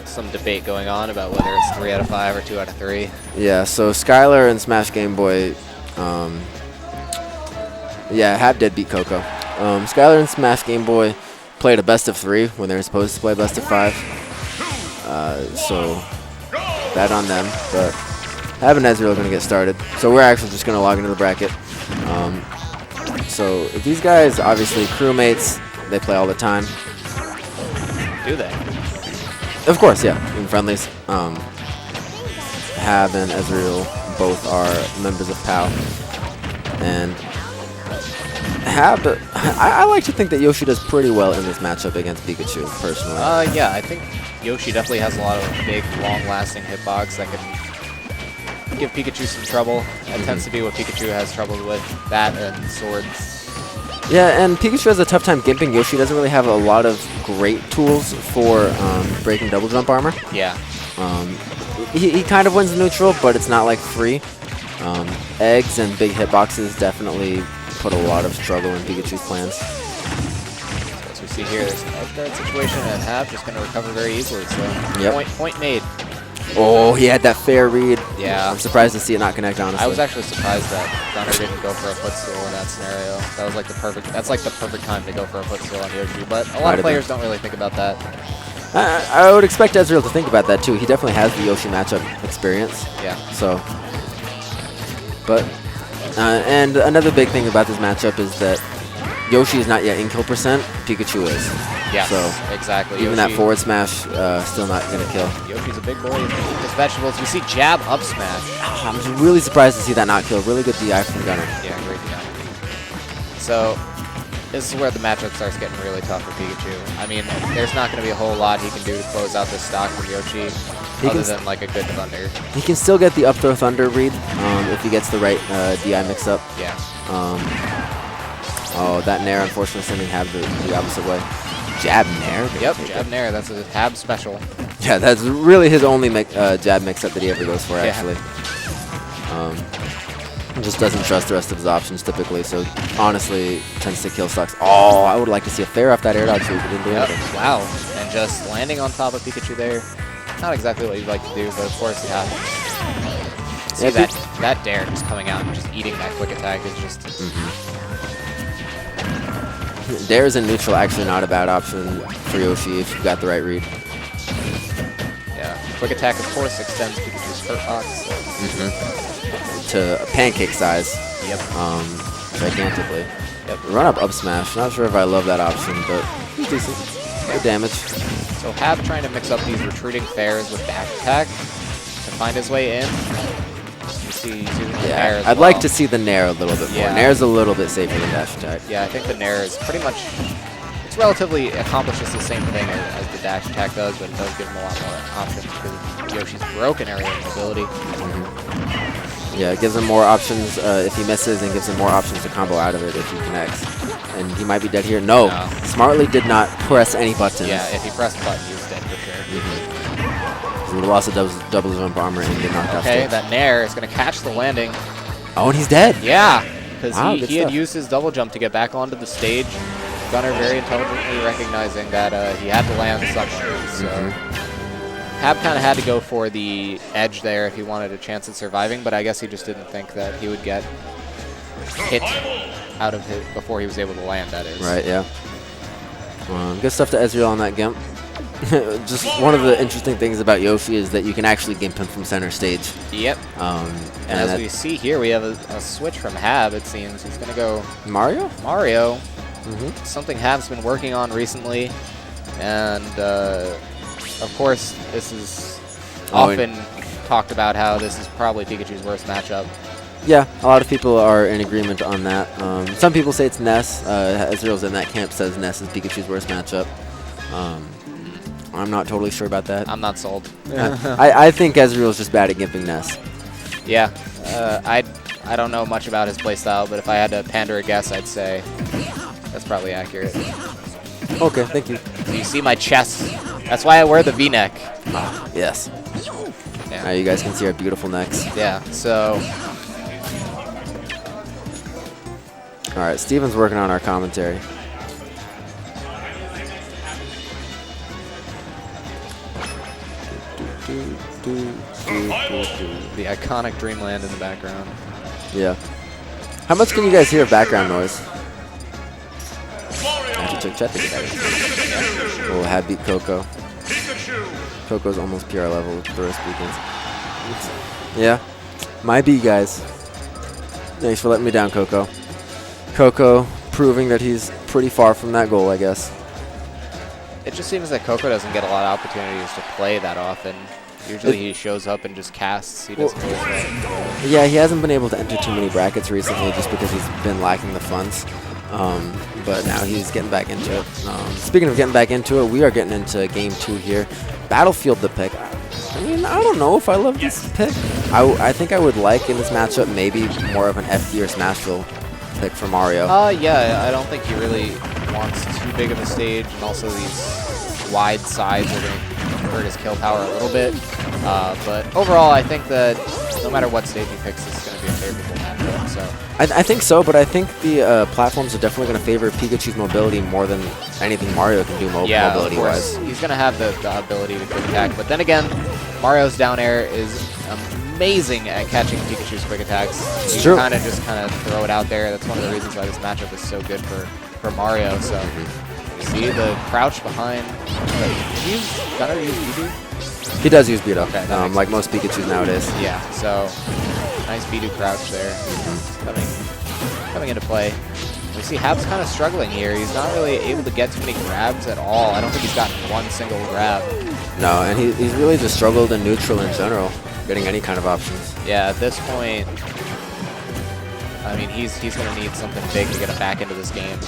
some debate going on about whether it's 3 out of 5 or 2 out of 3. Yeah, so Skylar and Smash Game Boy, yeah, Habb did beat Coco. Skylar and Smash Game Boy played a best of 3 when they were supposed to play best of 5. So bad on them, but Habb and Ezreal are going to get started. So we're actually just going to log into the bracket. So these guys, obviously crewmates, they play all the time. Do they? Of course, yeah, in friendlies. Habb and Ezreal both are members of PoW. And Habb, I like to think that Yoshi does pretty well in this matchup against Pikachu, personally. Yeah, I think Yoshi definitely has a lot of big, long-lasting hitbox that can give Pikachu some trouble. That tends to be what Pikachu has trouble with, that and swords. Yeah, and Pikachu has a tough time gimping. Yoshi doesn't really have a lot of great tools for breaking double jump armor. Yeah. He kind of wins neutral, but it's not like free. Eggs and big hitboxes definitely put a lot of struggle in Pikachu's plans. As we see here, there's an edge guard situation, and Habb just going to recover very easily. So yep. Point made. Oh, he had that fair read. Yeah. I'm surprised to see it not connect, honestly. I was actually surprised that Gunner didn't go for a footstool in that scenario. That was like the perfect. That's like the perfect time to go for a footstool on Yoshi. But a lot of players don't really think about that. I would expect Ezreal to think about that too. He definitely has the Yoshi matchup experience. Yeah. So, but and another big thing about this matchup is that Yoshi is not yet in kill percent. Pikachu is. Yeah. So exactly. Even Yoshi, that forward smash still not gonna kill. Yoshi's a big boy. His vegetables. We see jab up smash. I'm just really surprised to see that not kill. Really good DI from Gunner. Yeah, great DI. So this is where the matchup starts getting really tough for Pikachu. I mean, there's not going to be a whole lot he can do to close out this stock from Yoshi, other than like a good thunder. He can still get the up throw thunder read if he gets the right DI mix up. Yeah. Oh, that Nair unfortunately sending Habb the opposite way. Jab Nair? Yep, jab Nair. That's a Habb special. Yeah, that's really his only jab mix-up that he ever goes for, actually. Just doesn't trust the rest of his options, typically, so honestly tends to kill stocks. Oh, I would like to see a fair off that air dodge sweep, but didn't do anything. Wow, and just landing on top of Pikachu there. Not exactly what you'd like to do, but of course it happens. See that dare just coming out and just eating that quick attack is just... Dare's in neutral, actually not a bad option for Yoshi if you've got the right read. Yeah, quick attack of course extends Pikachu's hurt box. To a pancake size. Yep. Gigantically. Yep. Run up smash. Not sure if I love that option, but it's decent. Good damage. So Habb trying to mix up these retreating fairs with dash attack to find his way in. You see yeah, I'd like to see the Nair a little bit more. Yeah. Nair's a little bit safer than dash attack. Yeah, I think the Nair is pretty much, it's relatively accomplishes the same thing as the dash attack does, but it does give him a lot more options because of Yoshi's broken area of mobility. Yeah, it gives him more options if he misses and gives him more options to combo out of it if he connects. And he might be dead here. No. Smartly did not press any buttons. Yeah, if he pressed the button, he was dead for sure. He would have lost a double jump armor and get knocked out. Okay, that Nair is going to catch the landing. Oh, and he's dead. Yeah, because he had stuff. used his double jump to get back onto the stage. Gunner very intelligently recognizing that he had to land somewhere. So Habb kind of had to go for the edge there if he wanted a chance at surviving, but I guess he just didn't think that he would get hit out of it before he was able to land, that is. Right, yeah. Good stuff to Ezreal on that gimp. Just one of the interesting things about Yoshi is that you can actually gimp him from center stage. Yep. And as we see here, we have a switch from Habb, it seems. He's going to go... Mario? Mario. Something Habb's been working on recently. And, of course, this is often talked about how this is probably Pikachu's worst matchup. Yeah, a lot of people are in agreement on that. Some people say it's Ness. Ezreal's in that camp says Ness is Pikachu's worst matchup. I'm not totally sure about that. I'm not sold. I think Ezreal's just bad at gimping Ness. Yeah, I don't know much about his playstyle, but if I had to pander a guess, I'd say that's probably accurate. Okay, thank you. So you see my chest. That's why I wear the V-neck. Yes. Yeah. You guys can see our beautiful necks. Yeah, so... All right, Steven's working on our commentary. The iconic Dreamland in the background. Yeah. How much can you guys hear of background noise? I actually took Chet to get that. Oh, Habb beat Coco. Coco's almost PR level with Burst Beacons. Yeah. My B, guys. Thanks for letting me down, Coco. Coco proving that he's pretty far from that goal, I guess. It just seems that Coco doesn't get a lot of opportunities to play that often. Usually he shows up and just casts. He doesn't always play. Yeah, he hasn't been able to enter too many brackets recently just because he's been lacking the funds. But now he's getting back into it. Speaking of getting back into it, we are getting into game 2 here. Battlefield the pick. I mean, I don't know if I love this pick. I think I would like in this matchup maybe more of an FD or Smashville pick for Mario. Yeah, I don't think he really wants too big of a stage, and also these wide sides are going to hurt his kill power a little bit. But overall, I think that no matter what stage he picks, this is going to be a favorable matchup. So I think so, but I think the platforms are definitely going to favor Pikachu's mobility more than anything Mario can do mobility-wise. He's going to have the ability to quick attack, but then again, Mario's down air is amazing at catching Pikachu's quick attacks. It's You true. kind of just throw it out there. That's one of the reasons why this matchup is so good for Mario. So you see the crouch behind. Gunner use Bidoo? He does use Beat Up, Okay, like most Pikachus nowadays. Yeah, so nice Bidoo crouch there. Coming into play. We see Habb's kind of struggling here. He's not really able to get too many grabs at all. I don't think he's gotten one single grab. No, and he's really just struggled in neutral in general, getting any kind of options. Yeah, at this point, I mean, he's going to need something big to get him back into this game.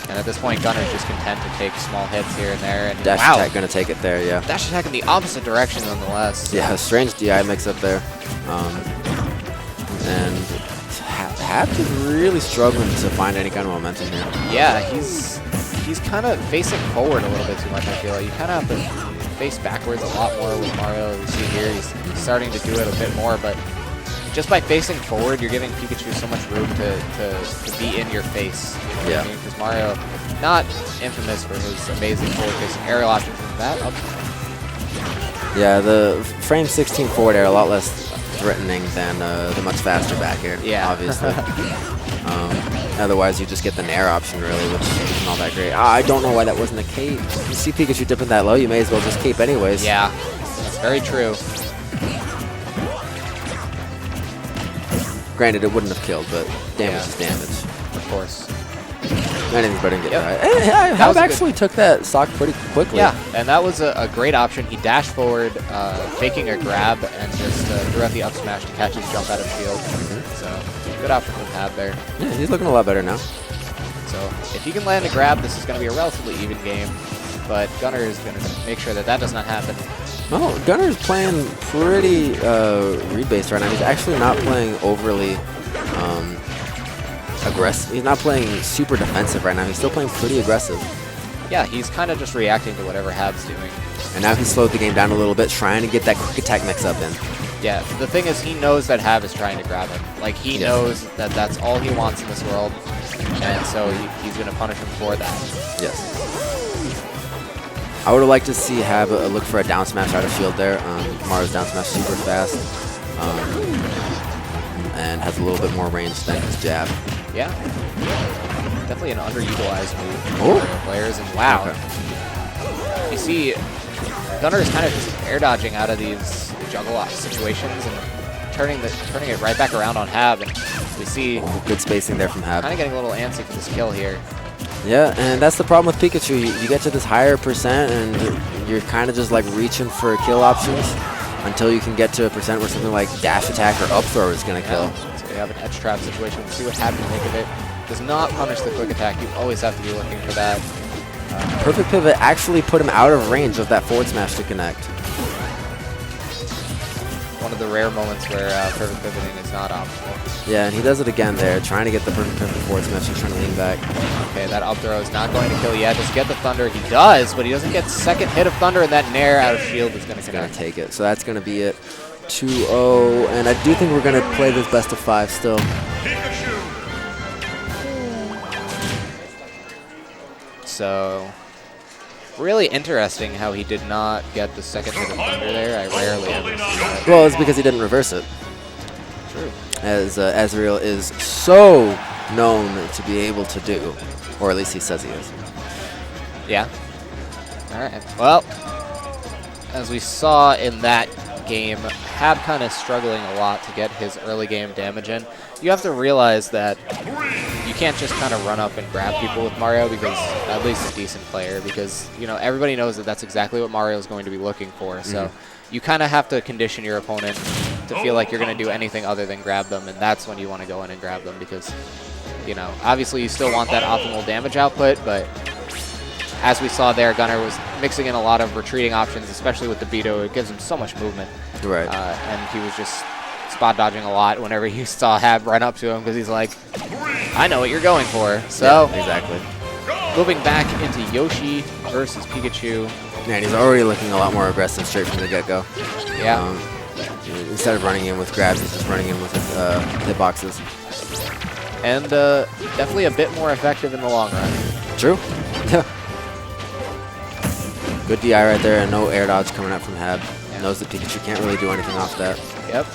And at this point, Gunner's just content to take small hits here and there. And Dash attack going to take it there, yeah. Dash attack in the opposite direction, nonetheless. Yeah, strange DI mix up there. And Habb is really struggling to find any kind of momentum here. Yeah, he's kind of facing forward a little bit too much, I feel like. You kind of have to face backwards a lot more with Mario. You see here, he's starting to do it a bit more, but just by facing forward, you're giving Pikachu so much room to be in your face. You know what I mean? Because Mario, not infamous for his amazing forward-facing aerial options, that up. Yeah, the frame 16 forward air a lot less threatening than the much faster back air, obviously. Otherwise, you just get the nair option, really, which isn't all that great. I don't know why that wasn't a cape. You see Pikachu dipping that low, you may as well just cape anyways. Yeah, that's very true. Granted, it wouldn't have killed, but damage is damage. Of course. Anything's better than getting hit. Habb actually took that stock pretty quickly. Yeah, and that was a great option. He dashed forward, faking a grab, and just threw out the up smash to catch his jump out of shield. So, good option from Habb there. Yeah, he's looking a lot better now. So, if he can land a grab, this is going to be a relatively even game. But Gunner is going to make sure that does not happen. No, Gunner's playing pretty read-based right now. He's actually not playing overly aggressive. He's not playing super defensive right now. He's still playing pretty aggressive. Yeah, he's kind of just reacting to whatever Habb's doing. And now he's slowed the game down a little bit, trying to get that quick attack mix up in. Yeah, the thing is, he knows that Habb is trying to grab him. Like, he knows that that's all he wants in this world. And so he's going to punish him for that. Yes. I would have liked to see Habb look for a down smash out of shield there. Mario's down smash super fast. And has a little bit more range than his jab. Yeah. Definitely an underutilized move for players. And wow. Okay. You see, Gunner is kind of just air dodging out of these juggle off situations and turning it right back around on Habb. And we see good spacing there from Habb. Kind of getting a little antsy for this kill here. Yeah, and that's the problem with Pikachu. You get to this higher percent and you're kind of just like reaching for kill options until you can get to a percent where something like dash attack or up throw is going to kill. So we have an edge trap situation. We'll see what Habb can make of it. Does not punish the quick attack. You always have to be looking for that. Perfect pivot actually put him out of range of that forward smash to connect. One of the rare moments where perfect pivoting is not optimal. Yeah, and he does it again there, trying to get the perfect pivot forward smash and trying to lean back. Okay, that up throw is not going to kill yet. Just get the Thunder. He does, but he doesn't get second hit of Thunder, and that nair out of shield is going to connect. Take it. So that's going to be it. 2-0, and I do think we're going to play this best of 5 still. So Really interesting how he did not get the second hit of Thunder there. I rarely ever see that. Well, it's because he didn't reverse it. True. As Ezreal is so known to be able to do, or at least he says he is. Yeah. All right. Well, as we saw in that game, Habb kind of struggling a lot to get his early game damage in. You have to realize that you can't just kind of run up and grab people with Mario, because at least a decent player, because you know everybody knows that that's exactly what Mario is going to be looking for. So you kind of have to condition your opponent to feel like you're going to do anything other than grab them, and that's when you want to go in and grab them, because you know obviously you still want that optimal damage output, but as we saw there, Gunnar was mixing in a lot of retreating options, especially with the Beto. It gives him so much movement. Right. And he was just spot dodging a lot whenever he saw Habb run up to him, because he's like, I know what you're going for. So yeah, exactly. Moving back into Yoshi versus Pikachu. Man, he's already looking a lot more aggressive straight from the get-go. Yeah. Instead of running in with grabs, he's just running in with hitboxes. And definitely a bit more effective in the long run. True. Good DI right there, and no air dodge coming out from Habb. Yeah. Knows that Pikachu can't really do anything off that. Yep.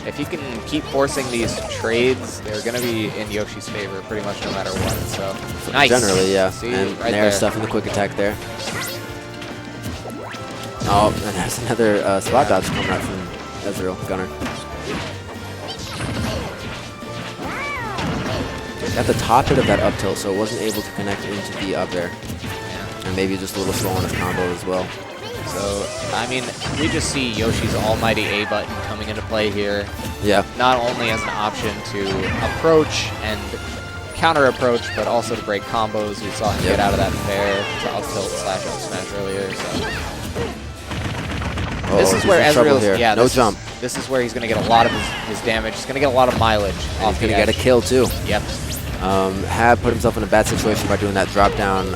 If you can keep forcing these trades, they're going to be in Yoshi's favor pretty much no matter what. So nice. Generally, yeah. See, and right Nair there. stuff in the quick attack there. Oh, and there's another spot dodge coming out from Ezreal, Gunnar. Got the top hit of that up tilt, so it wasn't able to connect into the up there. And maybe just a little slow on his combo as well. So, I mean, we just see Yoshi's almighty A button coming into play here. Yeah. Not only as an option to approach and counter-approach, but also to break combos. We saw him get out of that fair to up tilt / up smash earlier. So. This is where Ezreal's, yeah, no jump. This is where he's going to get a lot of his damage. He's going to get a lot of mileage. And he's going to get a kill too. Yep. Habb put himself in a bad situation by doing that drop down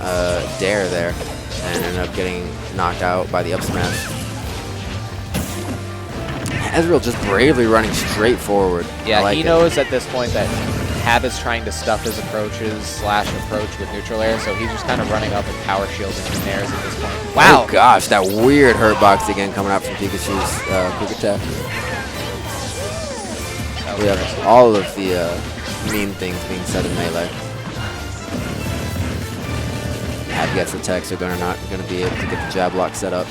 dare there, and ended up getting knocked out by the up smash. Ezreal just bravely running straight forward. Yeah, like he knows at this point that Habb is trying to stuff his approaches / approach with neutral air, so he's just kind of running up and power shielding his nairs at this point. Wow! Oh gosh, that weird hurt box again coming out from Pikachu's quick attack. We have all of the mean things being said in Melee. Habb gets the tech, so Gunnar not going to be able to get the jab lock set up.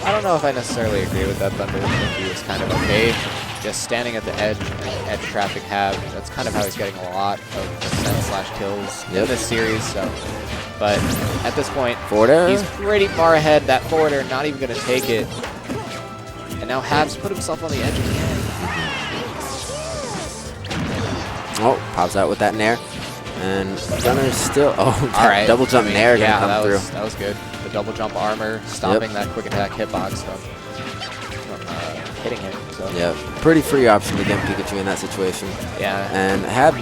I don't know if I necessarily agree with that Thunder. I think he was kind of okay just standing at the edge and edge trapping Habb. That's kind of how he's getting a lot of percent / kills in this series. So, but at this point, he's pretty far ahead. That forward air not even going to take it. And now Habb's put himself on the edge again. Oh, pops out with that nair. And Gunnar's still, all right, double jump nair gonna come through. That was good. The double jump armor, stopping that quick attack hitbox from hitting him. So. Yeah, pretty free option to get Pikachu in that situation. Yeah. And Habb,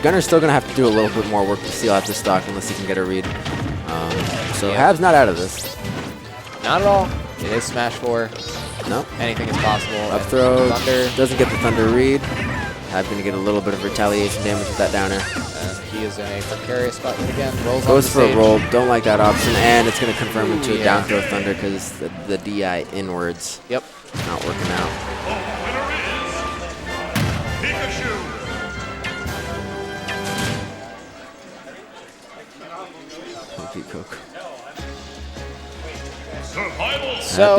Gunnar's still gonna have to do a little bit more work to seal out this stock unless he can get a read. So Habb's not out of this. Not at all. It is Smash 4. No. Anything is possible. Up throw, Thunder doesn't get the Thunder read. Habb gonna get a little bit of retaliation damage with that downer. And he is in a precarious spot again. Goes for a roll, don't like that option, and it's gonna confirm him to a down throw Thunder because the DI inwards. Yep. Not working out. So